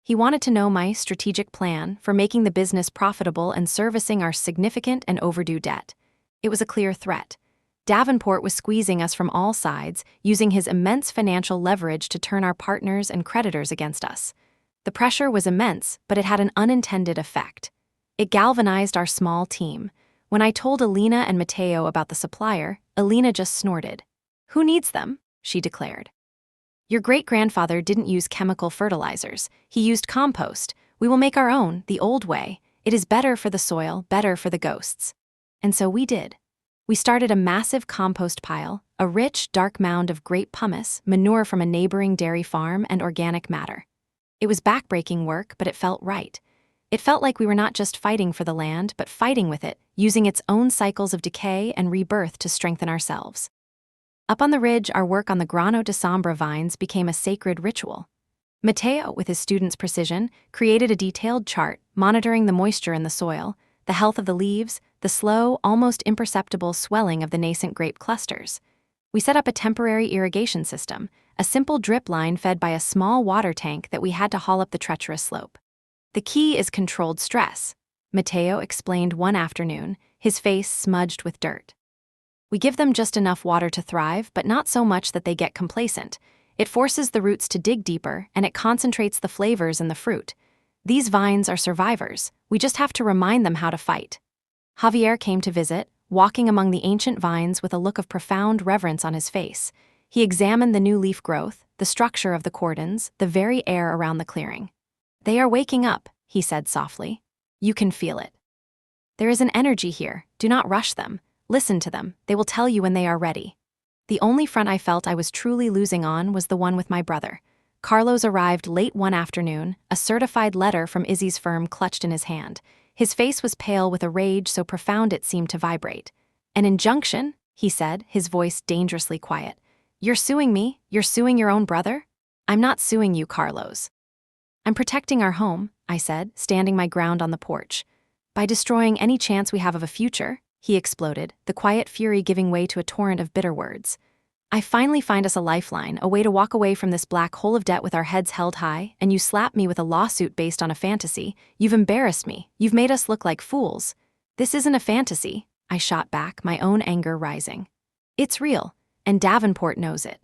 S1: He wanted to know my strategic plan for making the business profitable and servicing our significant and overdue debt. It was a clear threat. Davenport was squeezing us from all sides, using his immense financial leverage to turn our partners and creditors against us. The pressure was immense, but it had an unintended effect. It galvanized our small team. When I told Alina and Mateo about the supplier, Alina just snorted. "Who needs them?" she declared. "Your great-grandfather didn't use chemical fertilizers. He used compost. We will make our own, the old way. It is better for the soil, better for the ghosts." And so we did. We started a massive compost pile, a rich, dark mound of grape pumice, manure from a neighboring dairy farm, and organic matter. It was backbreaking work, but it felt right. It felt like we were not just fighting for the land, but fighting with it, using its own cycles of decay and rebirth to strengthen ourselves. Up on the ridge, our work on the grano de sombra vines became a sacred ritual. Mateo, with his student's precision, created a detailed chart, monitoring the moisture in the soil, the health of the leaves, the slow, almost imperceptible swelling of the nascent grape clusters. We set up a temporary irrigation system, a simple drip line fed by a small water tank that we had to haul up the treacherous slope. "The key is controlled stress," Mateo explained one afternoon, his face smudged with dirt. "We give them just enough water to thrive, but not so much that they get complacent. It forces the roots to dig deeper, and it concentrates the flavors in the fruit. These vines are survivors. We just have to remind them how to fight." Javier came to visit, walking among the ancient vines with a look of profound reverence on his face. He examined the new leaf growth, the structure of the cordons, the very air around the clearing. "They are waking up," he said softly. "You can feel it. There is an energy here. Do not rush them. Listen to them. They will tell you when they are ready." The only front I felt I was truly losing on was the one with my brother. Carlos arrived late one afternoon, a certified letter from Izzy's firm clutched in his hand. His face was pale with a rage so profound it seemed to vibrate. "An injunction?" he said, his voice dangerously quiet. "You're suing me? You're suing your own brother?" "I'm not suing you, Carlos. I'm protecting our home," I said, standing my ground on the porch. "By destroying any chance we have of a future," he exploded, the quiet fury giving way to a torrent of bitter words. "I finally find us a lifeline, a way to walk away from this black hole of debt with our heads held high, and you slap me with a lawsuit based on a fantasy. You've embarrassed me. You've made us look like fools." "This isn't a fantasy," I shot back, my own anger rising. "It's real, and Davenport knows it.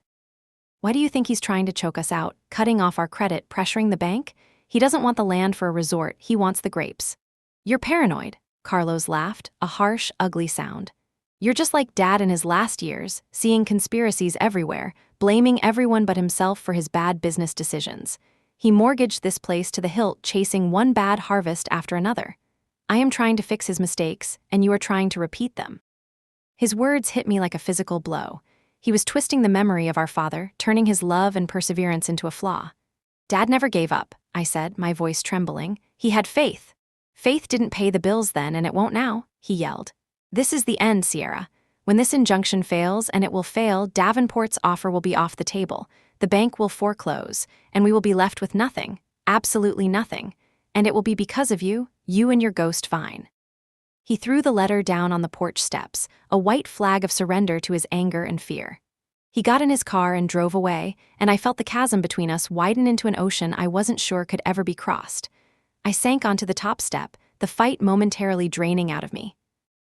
S1: Why do you think he's trying to choke us out, cutting off our credit, pressuring the bank? He doesn't want the land for a resort, he wants the grapes." "You're paranoid," Carlos laughed, a harsh, ugly sound. "You're just like Dad in his last years, seeing conspiracies everywhere, blaming everyone but himself for his bad business decisions. He mortgaged this place to the hilt, chasing one bad harvest after another. I am trying to fix his mistakes, and you are trying to repeat them." His words hit me like a physical blow. He was twisting the memory of our father, turning his love and perseverance into a flaw. "Dad never gave up," I said, my voice trembling. "He had faith. Faith didn't pay the bills then, and it won't now," he yelled. "This is the end, Sierra. When this injunction fails, and it will fail, Davenport's offer will be off the table. The bank will foreclose, and we will be left with nothing, absolutely nothing. And it will be because of you, you and your ghost vine." He threw the letter down on the porch steps, a white flag of surrender to his anger and fear. He got in his car and drove away, and I felt the chasm between us widen into an ocean I wasn't sure could ever be crossed. I sank onto the top step, the fight momentarily draining out of me.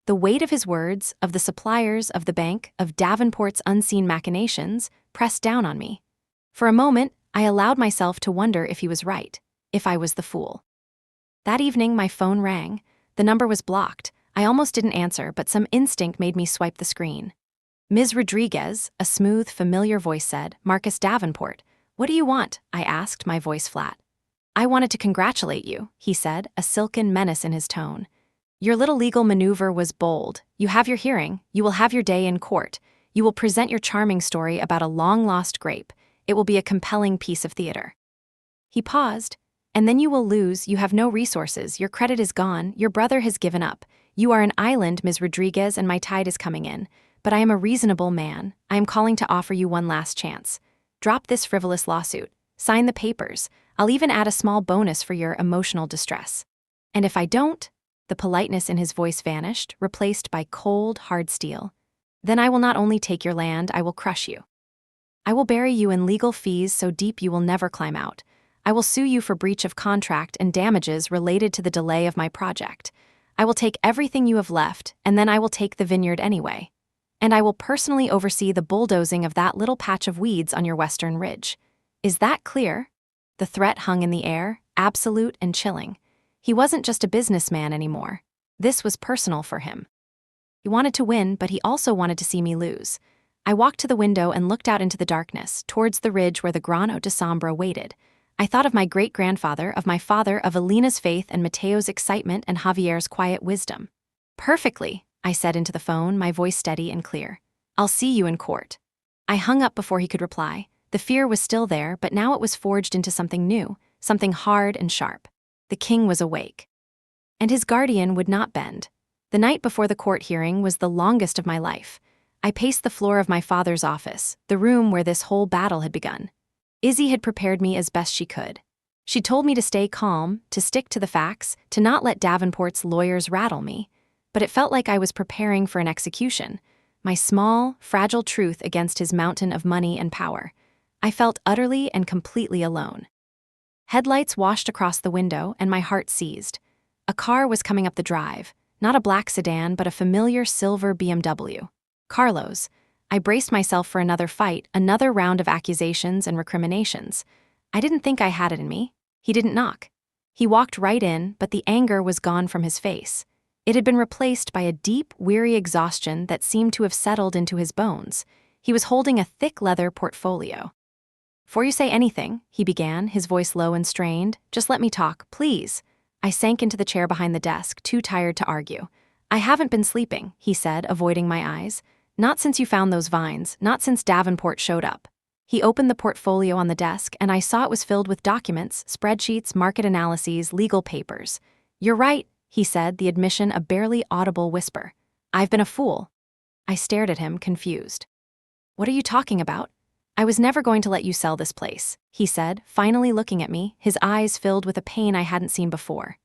S1: The weight of his words, of the suppliers, of the bank, of Davenport's unseen machinations, pressed down on me. For a moment, I allowed myself to wonder if he was right, if I was the fool. That evening, my phone rang. The number was blocked. I almost didn't answer, but some instinct made me swipe the screen. Ms. Rodriguez, a smooth, familiar voice said, "Marcus Davenport. What do you want?" I asked, my voice flat. "I wanted to congratulate you," he said, a silken menace in his tone. "Your little legal maneuver was bold. You have your hearing. You will have your day in court. You will present your charming story about a long-lost grape. It will be a compelling piece of theater." He paused. "And then you will lose. You have no resources. Your credit is gone. Your brother has given up. You are an island, Ms. Rodriguez, and my tide is coming in. But I am a reasonable man. I am calling to offer you one last chance. Drop this frivolous lawsuit. Sign the papers. I'll even add a small bonus for your emotional distress. And if I don't," the politeness in his voice vanished, replaced by cold, hard steel, "then I will not only take your land, I will crush you. I will bury you in legal fees so deep you will never climb out. I will sue you for breach of contract and damages related to the delay of my project. I will take everything you have left, and then I will take the vineyard anyway. And I will personally oversee the bulldozing of that little patch of weeds on your western ridge. Is that clear?" The threat hung in the air, absolute and chilling. He wasn't just a businessman anymore. This was personal for him. He wanted to win, but he also wanted to see me lose. I walked to the window and looked out into the darkness, towards the ridge where the Grano de Sombra waited. I thought of my great-grandfather, of my father, of Alina's faith and Mateo's excitement and Javier's quiet wisdom. "Perfectly," I said into the phone, my voice steady and clear. "I'll see you in court." I hung up before he could reply. The fear was still there, but now it was forged into something new, something hard and sharp. The king was awake. And his guardian would not bend. The night before the court hearing was the longest of my life. I paced the floor of my father's office, the room where this whole battle had begun. Izzy had prepared me as best she could. She told me to stay calm, to stick to the facts, to not let Davenport's lawyers rattle me. But it felt like I was preparing for an execution, my small, fragile truth against his mountain of money and power. I felt utterly and completely alone. Headlights washed across the window, and my heart seized. A car was coming up the drive, not a black sedan, but a familiar silver BMW. Carlos. I braced myself for another fight, another round of accusations and recriminations. I didn't think I had it in me. He didn't knock. He walked right in, but the anger was gone from his face. It had been replaced by a deep, weary exhaustion that seemed to have settled into his bones. He was holding a thick leather portfolio. "Before you say anything," he began, his voice low and strained, "just let me talk, please." I sank into the chair behind the desk, too tired to argue. "I haven't been sleeping," he said, avoiding my eyes. "Not since you found those vines, not since Davenport showed up." He opened the portfolio on the desk, and I saw it was filled with documents, spreadsheets, market analyses, legal papers. "You're right," he said, the admission a barely audible whisper. "I've been a fool." I stared at him, confused. "What are you talking about?" "I was never going to let you sell this place," he said, finally looking at me, his eyes filled with a pain I hadn't seen before.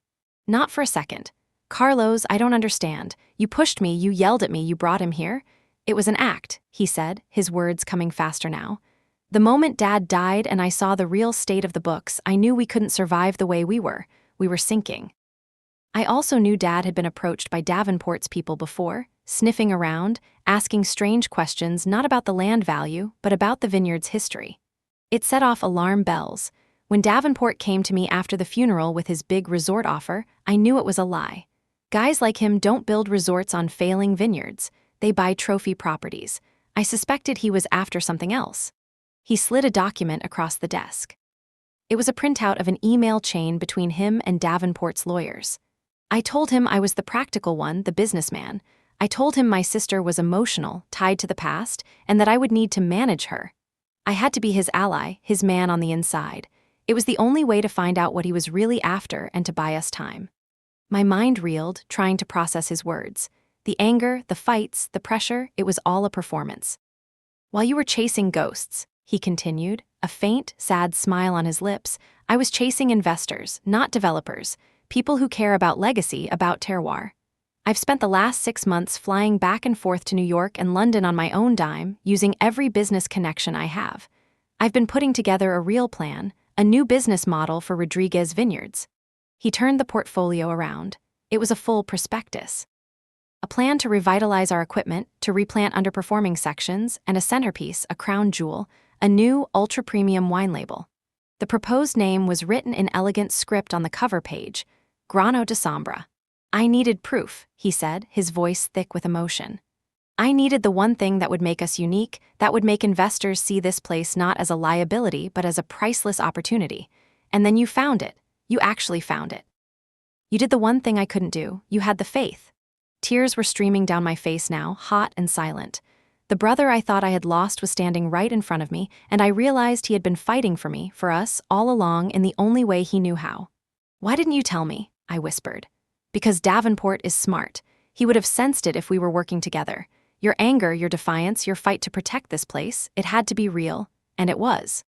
S1: "Not for a second. Carlos, I don't understand. You pushed me, you yelled at me, you brought him here. It was an act," he said, his words coming faster now. "The moment Dad died and I saw the real state of the books, I knew we couldn't survive the way we were. We were sinking. I also knew Dad had been approached by Davenport's people before, sniffing around, asking strange questions not about the land value, but about the vineyard's history. It set off alarm bells. When Davenport came to me after the funeral with his big resort offer, I knew it was a lie. Guys like him don't build resorts on failing vineyards. They buy trophy properties. I suspected he was after something else. He slid a document across the desk. It was a printout of an email chain between him and Davenport's lawyers. I told him I was the practical one, the businessman. I told him my sister was emotional, tied to the past, and that I would need to manage her. I had to be his ally, his man on the inside. It was the only way to find out what he was really after and to buy us time. My mind reeled, trying to process his words. The anger, the fights, the pressure, it was all a performance. "While you were chasing ghosts," he continued, a faint, sad smile on his lips, "I was chasing investors, not developers. People who care about legacy, about terroir. I've spent the last 6 months flying back and forth to New York and London on my own dime, using every business connection I have. I've been putting together a real plan, a new business model for Rodriguez Vineyards." He turned the portfolio around. It was a full prospectus. A plan to revitalize our equipment, to replant underperforming sections, and a centerpiece, a crown jewel, a new, ultra-premium wine label. The proposed name was written in elegant script on the cover page, Grano de Sombra. I needed proof, he said, his voice thick with emotion. I needed the one thing that would make us unique, that would make investors see this place not as a liability but as a priceless opportunity. And then you found it. You actually found it. You did the one thing I couldn't do. You had the faith. Tears were streaming down my face now, hot and silent. The brother I thought I had lost was standing right in front of me, and I realized he had been fighting for me, for us, all along in the only way he knew how. Why didn't you tell me? I whispered. Because Davenport is smart. He would have sensed it if we were working together. Your anger, your defiance, your fight to protect this place, it had to be real, and it was.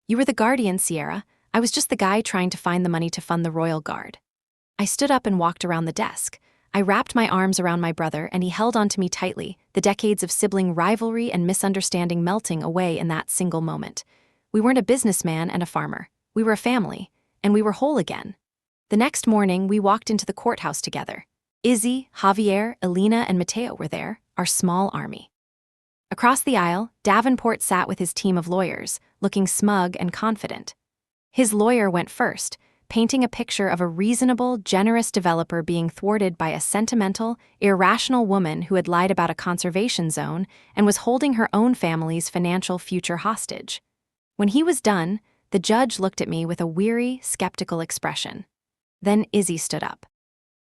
S1: You were the guardian, Sierra. I was just the guy trying to find the money to fund the Royal Guard. I stood up and walked around the desk. I wrapped my arms around my brother, and he held onto me tightly, the decades of sibling rivalry and misunderstanding melting away in that single moment. We weren't a businessman and a farmer. We were a family, and we were whole again. The next morning, we walked into the courthouse together. Izzy, Javier, Elena, and Mateo were there, our small army. Across the aisle, Davenport sat with his team of lawyers, looking smug and confident. His lawyer went first, painting a picture of a reasonable, generous developer being thwarted by a sentimental, irrational woman who had lied about a conservation zone and was holding her own family's financial future hostage. When he was done, the judge looked at me with a weary, skeptical expression. Then Izzy stood up.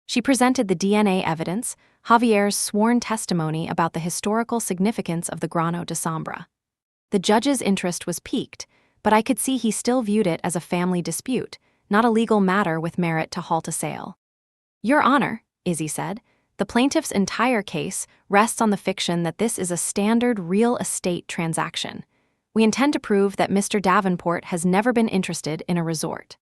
S1: She presented the DNA evidence, Javier's sworn testimony about the historical significance of the Grano de Sombra. The judge's interest was piqued, but I could see he still viewed it as a family dispute, not a legal matter with merit to halt a sale. Your Honor, Izzy said, the plaintiff's entire case rests on the fiction that this is a standard real estate transaction. We intend to prove that Mr. Davenport has never been interested in a resort.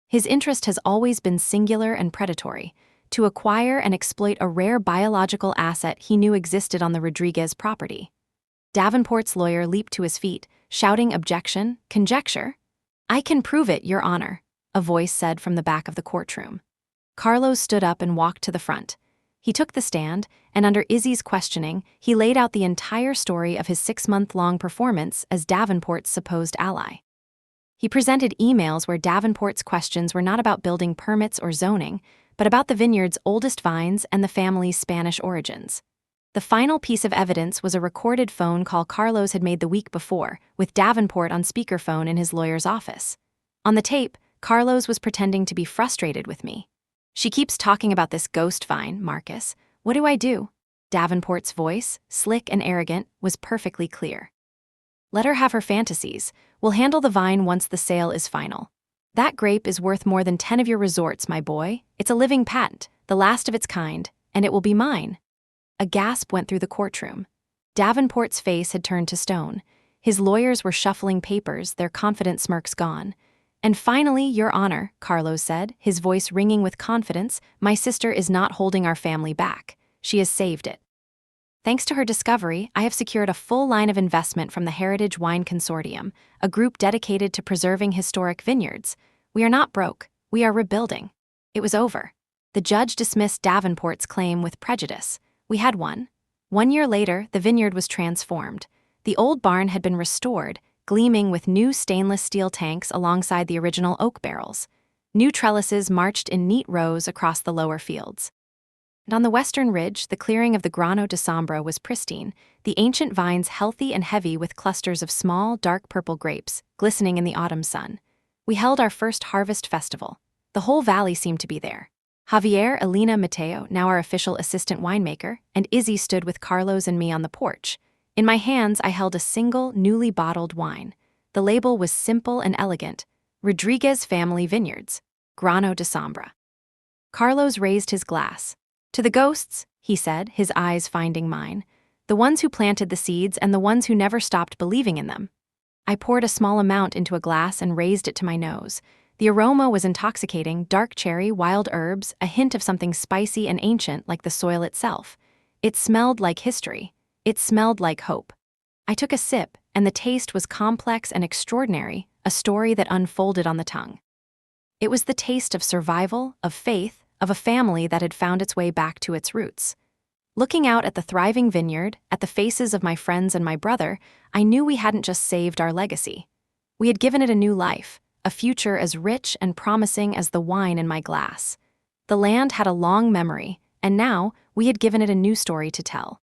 S1: His interest has always been singular and predatory, to acquire and exploit a rare biological asset he knew existed on the Rodriguez property. Davenport's lawyer leaped to his feet, shouting objection, conjecture. I can prove it, Your Honor, a voice said from the back of the courtroom. Carlos stood up and walked to the front. He took the stand, and under Izzy's questioning, he laid out the entire story of his 6-month-long performance as Davenport's supposed ally. He presented emails where Davenport's questions were not about building permits or zoning, but about the vineyard's oldest vines and the family's Spanish origins. The final piece of evidence was a recorded phone call Carlos had made the week before, with Davenport on speakerphone in his lawyer's office. On the tape, Carlos was pretending to be frustrated with me. She keeps talking about this ghost vine, Marcus. What do I do? Davenport's voice, slick and arrogant, was perfectly clear. Let her have her fantasies. We'll handle the vine once the sale is final. That grape is worth more than 10 of your resorts, my boy. It's a living patent, the last of its kind, and it will be mine. A gasp went through the courtroom. Davenport's face had turned to stone. His lawyers were shuffling papers, their confident smirks gone. And finally, Your Honor, Carlos said, his voice ringing with confidence, my sister is not holding our family back. She has saved it. Thanks to her discovery, I have secured a full line of investment from the Heritage Wine Consortium, a group dedicated to preserving historic vineyards. We are not broke. We are rebuilding. It was over. The judge dismissed Davenport's claim with prejudice. We had won. 1 year later, the vineyard was transformed. The old barn had been restored, gleaming with new stainless steel tanks alongside the original oak barrels. New trellises marched in neat rows across the lower fields. And on the western ridge, the clearing of the Grano de Sombra was pristine, the ancient vines healthy and heavy with clusters of small, dark purple grapes, glistening in the autumn sun. We held our first harvest festival. The whole valley seemed to be there. Javier, Elena, Mateo, now our official assistant winemaker, and Izzy stood with Carlos and me on the porch. In my hands, I held a single, newly bottled wine. The label was simple and elegant. Rodriguez Family Vineyards, Grano de Sombra. Carlos raised his glass. To the ghosts, he said, his eyes finding mine. The ones who planted the seeds and the ones who never stopped believing in them. I poured a small amount into a glass and raised it to my nose. The aroma was intoxicating, dark cherry, wild herbs, a hint of something spicy and ancient like the soil itself. It smelled like history. It smelled like hope. I took a sip, and the taste was complex and extraordinary, a story that unfolded on the tongue. It was the taste of survival, of faith, of a family that had found its way back to its roots. Looking out at the thriving vineyard, at the faces of my friends and my brother, I knew we hadn't just saved our legacy. We had given it a new life, a future as rich and promising as the wine in my glass. The land had a long memory, and now we had given it a new story to tell.